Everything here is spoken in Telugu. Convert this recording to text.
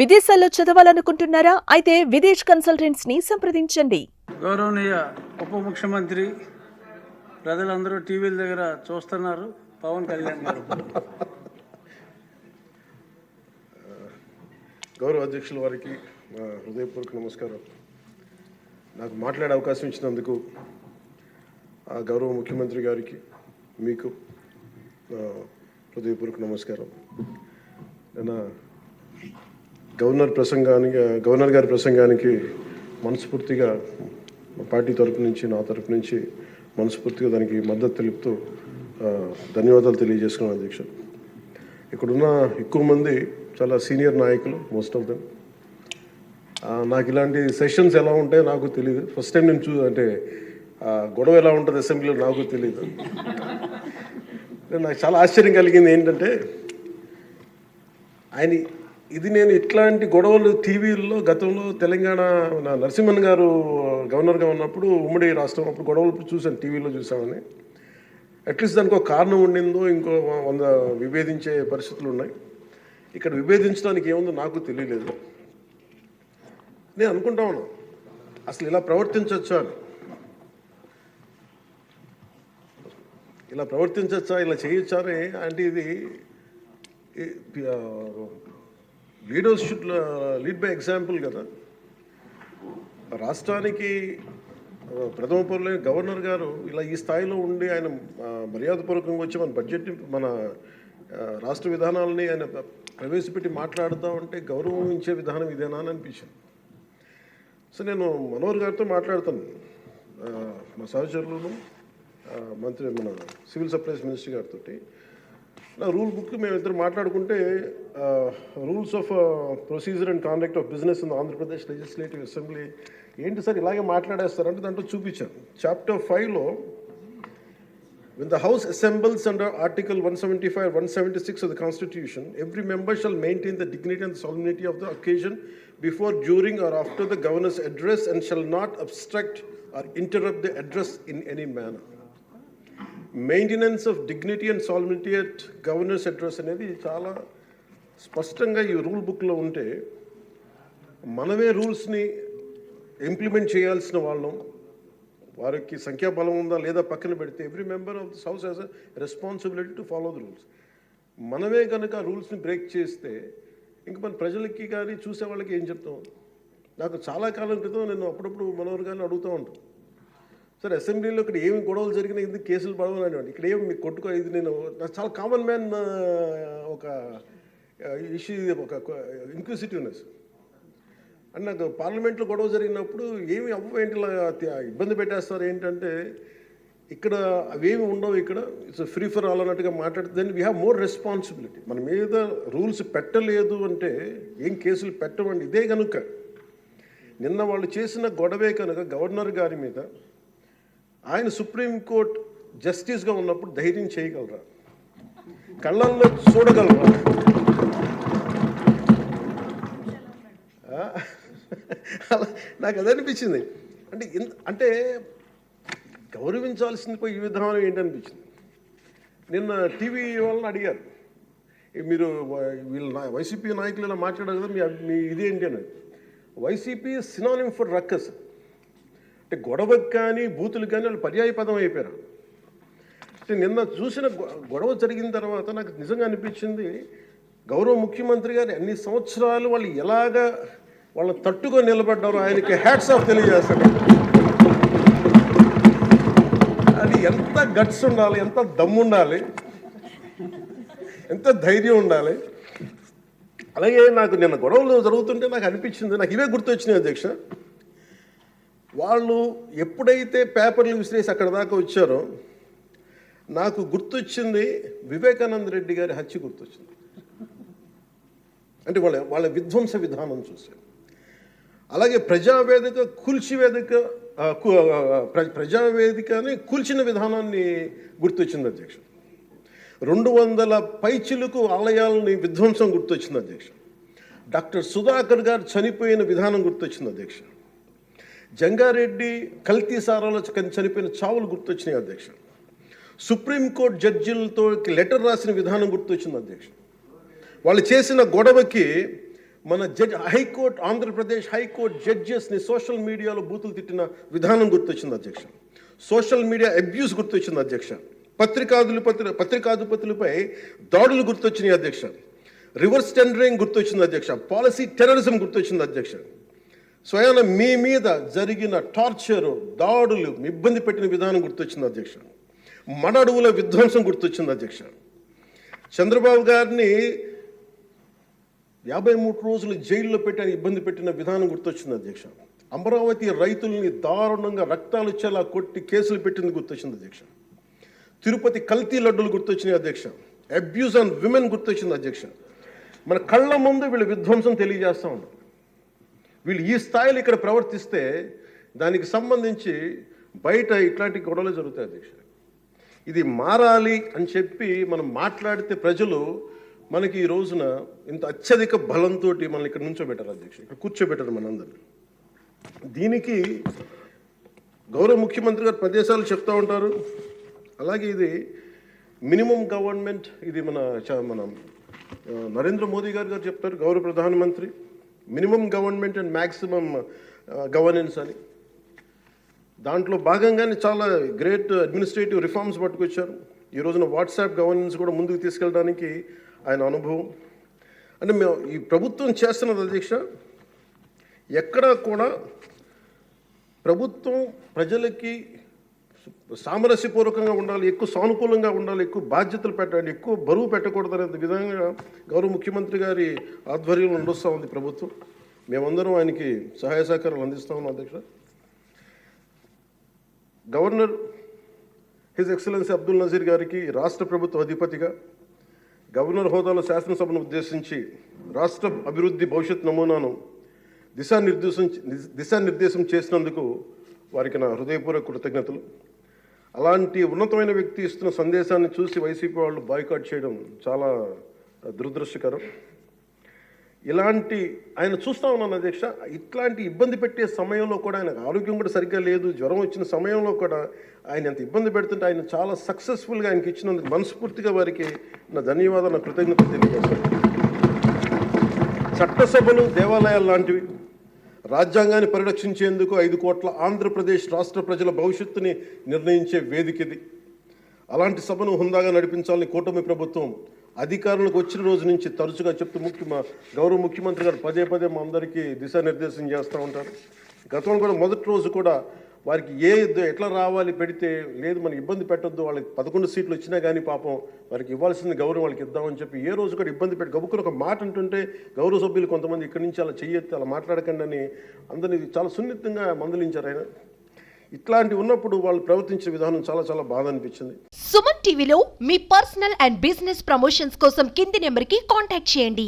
విదేశాల్లో చదవాలనుకుంటున్నారా? అయితే విదేశ్ కన్సల్టెంట్స్ ని సంప్రదించండి. గౌరవనీయ ఉప ముఖ్యమంత్రి ప్రజలందరూ టీవీల దగ్గర చూస్తున్నారు. పవన్ కళ్యాణ్ గారు గౌరవ అధ్యక్షుల వారికి హృదయపూర్వక నమస్కారం. నాకు మాట్లాడే అవకాశం ఇచ్చినందుకు గౌరవ ముఖ్యమంత్రి గారికి మీకు హృదయపూర్వక నమస్కారం. నేను గవర్నర్ గారి ప్రసంగానికి మనస్ఫూర్తిగా పార్టీ తరపు నుంచి నా తరపు నుంచి మనస్ఫూర్తిగా దానికి మద్దతు తెలుపుతూ ధన్యవాదాలు తెలియజేసుకున్నాను అధ్యక్ష. ఇక్కడున్న ఎక్కువ మంది చాలా సీనియర్ నాయకులు, మోస్ట్ ఆఫ్ దెమ్. నాకు ఇలాంటి సెషన్స్ ఎలా ఉంటాయో నాకు తెలియదు. ఫస్ట్ టైం నేను అంటే గొడవ ఎలా ఉంటుంది అసెంబ్లీలో నాకు తెలియదు. నాకు చాలా ఆశ్చర్యం కలిగింది ఏంటంటే నేను ఇట్లాంటి గొడవలు టీవీల్లో గతంలో తెలంగాణ నరసింహన్ గారు గవర్నర్గా ఉన్నప్పుడు ఉమ్మడి రాష్ట్రం అప్పుడు గొడవలు చూశాను, టీవీలో చూసామని. అట్లీస్ట్ దానికి ఒక కారణం ఉండిందో ఇంకో 100 విభేదించే పరిస్థితులు ఉన్నాయి. ఇక్కడ విభేదించడానికి ఏముందో నాకు తెలియలేదు. నేను అనుకుంటా ఉన్నాను అసలు ఇలా ప్రవర్తించవచ్చా అని, ఇలా చేయొచ్చా అని. అంటే ఇది leaders should lead by example కదా. రాష్ట్రానికి ప్రథమ పౌరులైన గవర్నర్ గారు ఇలా ఈ స్థాయిలో ఉండి ఆయన మర్యాదపూర్వకంగా వచ్చి మన బడ్జెట్ని, మన రాష్ట్ర విధానాలని ఆయన ప్రవేశపెట్టి మాట్లాడుతూ ఉంటే గౌరవించే విధానం ఇదేనా అని అనిపించింది. సో నేను మనోహర్ గారితో మాట్లాడుతాను, మా సహచరులను, మన సివిల్ సప్లైస్ మినిస్టర్ గారితో. నా రూల్ బుక్ మేమిద్దరు మాట్లాడుకుంటే rules of procedure and conduct of business in Andhra Pradesh legislative assembly ఏంటి సార్ ఇలాగే మాట్లాడేస్తారంటే దాంట్లో చూపించాను. చాప్టర్ 5లో when the house assembles under article 175 176 of the constitution, every member shall maintain the dignity and the solemnity of the occasion before, during or after the governor's address and shall not obstruct or interrupt the address in any manner. Maintenance of dignity and solemnity at governor's address అనేది చాలా స్పష్టంగా ఈ రూల్ బుక్లో ఉంటే మనమే రూల్స్ని ఇంప్లిమెంట్ చేయాల్సిన వాళ్ళం. వారికి సంఖ్యాబలం ఉందా లేదా పక్కన పెడితే every member of this house has a responsibility to follow the rules. మనమే కనుక ఆ రూల్స్ని బ్రేక్ చేస్తే ఇంక మన ప్రజలకి కానీ చూసే వాళ్ళకి ఏం చెప్తాం. నాకు చాలా కాలం క్రితం నేను అప్పుడప్పుడు మనోహర్ గారిని అడుగుతూ ఉంటాను, సార్ అసెంబ్లీలో ఇక్కడ ఏమి గొడవలు జరిగినా ఎందుకు కేసులు పడవని, ఇక్కడ ఏమి మీకు కొట్టుకో. ఇది నాకు చాలా కామన్ మ్యాన్ ఒక ఇష్యూ, ఒక ఇంక్విజిటివ్నెస్. అండ్ నాకు పార్లమెంట్లో గొడవ జరిగినప్పుడు ఏమి ఏంటి ఇబ్బంది పెట్టేస్తారు ఏంటంటే ఇక్కడ అవేమి ఉండవు, ఇక్కడ ఇట్స్ ఫ్రీ ఫర్ ఆల్ అన్నట్టుగా మాట్లాడితే then we have more responsibility. మన మీద రూల్స్ పెట్టలేదు అంటే ఏం కేసులు పెట్టమండి. ఇదే కనుక నిన్న వాళ్ళు చేసిన గొడవే కనుక గవర్నర్ గారి మీద ఆయన సుప్రీంకోర్టు జస్టిస్గా ఉన్నప్పుడు ధైర్యం చేయగలరా, కళ్ళల్లో చూడగలరా? నాకు అది అనిపించింది. అంటే గౌరవించాల్సింది పోయి ఈ విధానం ఏంటనిపించింది. నిన్న టీవీ వాళ్ళని అడిగారు, మీరు వీళ్ళు వైసీపీ నాయకులు ఇలా మాట్లాడారు కదా, మీ ఇదేంటి అని. YCP synonym for ruckus. అంటే గొడవకు కానీ బూతులు కానీ వాళ్ళు పర్యాయ పదం అయిపోయారు. అంటే నిన్న చూసిన గొడవ జరిగిన తర్వాత నాకు నిజంగా అనిపించింది, గౌరవ ముఖ్యమంత్రి గారు అన్ని సంవత్సరాలు వాళ్ళు ఎలాగా వాళ్ళని తట్టుకొని నిలబడ్డారో ఆయనకి హ్యాట్స్ ఆఫ్ తెలియజేస్తాడు. అది ఎంత గట్స్ ఉండాలి, ఎంత దమ్ము ఉండాలి, ఎంత ధైర్యం ఉండాలి. అలాగే నాకు నిన్న గొడవలు జరుగుతుంటే నాకు అనిపించింది, నాకు ఇవే గుర్తొచ్చినాయి అధ్యక్ష. వాళ్ళు ఎప్పుడైతే పేపర్లు విసిరేసి అక్కడ దాకా వచ్చారో నాకు గుర్తొచ్చింది వివేకానంద రెడ్డి గారి హత్య గుర్తొచ్చింది. అంటే వాళ్ళ విధ్వంస విధానం చూశాను. అలాగే ప్రజావేదికని కూల్చిన విధానాన్ని గుర్తొచ్చింది అధ్యక్ష. 200 పైచిలకు ఆలయాలని విధ్వంసం గుర్తొచ్చింది అధ్యక్ష. డాక్టర్ సుధాకర్ గారు చనిపోయిన విధానం గుర్తొచ్చింది అధ్యక్ష. జంగారెడ్డి కల్తీ సారాలో చనిపోయిన చావులు గుర్తొచ్చినాయి అధ్యక్ష. సుప్రీంకోర్టు జడ్జిలతో లెటర్ రాసిన విధానం గుర్తొచ్చింది అధ్యక్ష. వాళ్ళు చేసిన గొడవకి మన హైకోర్టు, ఆంధ్రప్రదేశ్ హైకోర్టు జడ్జెస్ని సోషల్ మీడియాలో బూతులు తిట్టిన విధానం గుర్తొచ్చింది అధ్యక్ష. సోషల్ మీడియా అబ్యూస్ గుర్తొచ్చింది అధ్యక్ష. పత్రికాధిపతులపై దాడులు గుర్తొచ్చినాయి అధ్యక్ష. రివర్స్ టెండరింగ్ గుర్తొచ్చింది అధ్యక్ష. పాలసీ టెర్రరిజం గుర్తొచ్చింది అధ్యక్ష. స్వయాన మీ మీద జరిగిన టార్చరు, దాడులు, ఇబ్బంది పెట్టిన విధానం గుర్తొచ్చింది అధ్యక్ష. మన అడవుల విధ్వంసం గుర్తొచ్చింది అధ్యక్ష. చంద్రబాబు గారిని 53 రోజులు జైల్లో పెట్టి ఇబ్బంది పెట్టిన విధానం గుర్తొచ్చింది అధ్యక్ష. అమరావతి రైతుల్ని దారుణంగా రక్తాలు వచ్చేలా కొట్టి కేసులు పెట్టింది గుర్తొచ్చింది అధ్యక్ష. తిరుపతి కల్తీ లడ్డులు గుర్తొచ్చినాయి అధ్యక్ష. అబ్యూస్ ఆన్ విమెన్ గుర్తొచ్చింది అధ్యక్ష. మన కళ్ళ ముందు వీళ్ళు విధ్వంసం తెలియజేస్తూ ఉన్నారు. వీళ్ళు ఈ స్థాయిలో ఇక్కడ ప్రవర్తిస్తే దానికి సంబంధించి బయట ఇట్లాంటి గొడవలు జరుగుతాయి అధ్యక్ష. ఇది మారాలి అని చెప్పి మనం మాట్లాడితే ప్రజలు మనకి ఈ రోజున ఇంత అత్యధిక బలంతో మనల్ని ఇక్కడ నుంచోబెట్టారు అధ్యక్ష, ఇక్కడ కూర్చోబెట్టారు మనందరినీ. దీనికి గౌరవ ముఖ్యమంత్రి గారు ప్రదేశాలు చెప్తూ ఉంటారు. అలాగే ఇది మినిమం గవర్నమెంట్, ఇది మన నరేంద్ర మోదీ గారు చెప్తారు, గౌరవ ప్రధానమంత్రి, minimum government and maximum governance అని. దాంట్లో భాగంగానే చాలా గ్రేట్ అడ్మినిస్ట్రేటివ్ రిఫార్మ్స్ పట్టుకొచ్చారు. ఈ రోజున వాట్సాప్ గవర్నెన్స్ కూడా ముందుకు తీసుకెళ్ళడానికి ఆయన అనుభవం. అంటే మేము ఈ ప్రభుత్వం చేస్తున్నది అధ్యక్ష, ఎక్కడా కూడా ప్రభుత్వం ప్రజలకి సామరస్యపూర్వకంగా ఉండాలి, ఎక్కువ సానుకూలంగా ఉండాలి, ఎక్కువ బాధ్యతలు పెట్టాలి, ఎక్కువ బరువు పెట్టకూడదు అనే విధంగా గౌరవ ముఖ్యమంత్రి గారి ఆధ్వర్యంలో నడుస్తూ ఉంది ప్రభుత్వం. మేమందరం ఆయనకి సహాయ సహకారాలు అందిస్తూ ఉన్నాం అధ్యక్ష. Governor his excellency Abdul Nazeer గారికి రాష్ట్ర ప్రభుత్వ అధిపతిగా గవర్నర్ హోదాలో శాసనసభను ఉద్దేశించి రాష్ట్ర అభివృద్ధి భవిష్యత్ నమూనాను దిశానిర్దేశం చేసినందుకు వారికి నా హృదయపూర్వక కృతజ్ఞతలు. అలాంటి ఉన్నతమైన వ్యక్తి ఇస్తున్న సందేశాన్ని చూసి వైసీపీ వాళ్ళు బాయ్కాట్ చేయడం చాలా దురదృష్టకరం. ఇలాంటి ఆయన చూస్తూ ఉన్నాను అధ్యక్ష. ఇట్లాంటి ఇబ్బంది పెట్టే సమయంలో కూడా ఆయన ఆరోగ్యం కూడా సరిగ్గా లేదు, జ్వరం వచ్చిన సమయంలో కూడా ఆయన ఎంత ఇబ్బంది పెడుతుంటే ఆయన చాలా సక్సెస్ఫుల్గా ఆయనకి ఇచ్చినందుకు మనస్ఫూర్తిగా వారికి నా ధన్యవాదాలు, నా కృతజ్ఞతలు తెలియజేస్తాను. చట్టసభలు, దేవాలయాలు లాంటివి రాజ్యాంగాన్ని పరిరక్షించేందుకు 5 కోట్ల ఆంధ్రప్రదేశ్ రాష్ట్ర ప్రజల భవిష్యత్తుని నిర్ణయించే వేదిక ఇది. అలాంటి సభను హుందాగా నడిపించాలని కూటమి ప్రభుత్వం అధికారులకు వచ్చిన రోజు నుంచి తరచుగా చెప్తూ గౌరవ ముఖ్యమంత్రి గారు పదే మా అందరికీ దిశానిర్దేశం చేస్తూ ఉంటారు. గతంలో కూడా మొదటి రోజు కూడా వారికి ఎట్లా రావాలి పెడితే లేదు మనకి ఇబ్బంది పెట్టొద్దు, వాళ్ళకి 11 సీట్లు వచ్చినా కానీ పాపం వారికి ఇవ్వాల్సిన గౌరవం వాళ్ళకి ఇద్దామని చెప్పి ఏ రోజు కూడా ఇబ్బంది పెట్టి గబుక్కుని ఒక మాట అంటుంటే గౌరవ సభ్యులు కొంతమంది ఇక్కడి నుంచి అలా చెయ్యొద్దు, అలా మాట్లాడకండి అని అందరినీ చాలా సున్నితంగా మందలించారు ఆయన. ఇట్లాంటి ఉన్నప్పుడు వాళ్ళు ప్రవర్తించిన విధానం చాలా బాధ అనిపించింది. సుమన్ టీవీలో మీ పర్సనల్ అండ్ బిజినెస్ ప్రమోషన్స్ కోసం కింది నెంబర్కి కాంటాక్ట్ చేయండి.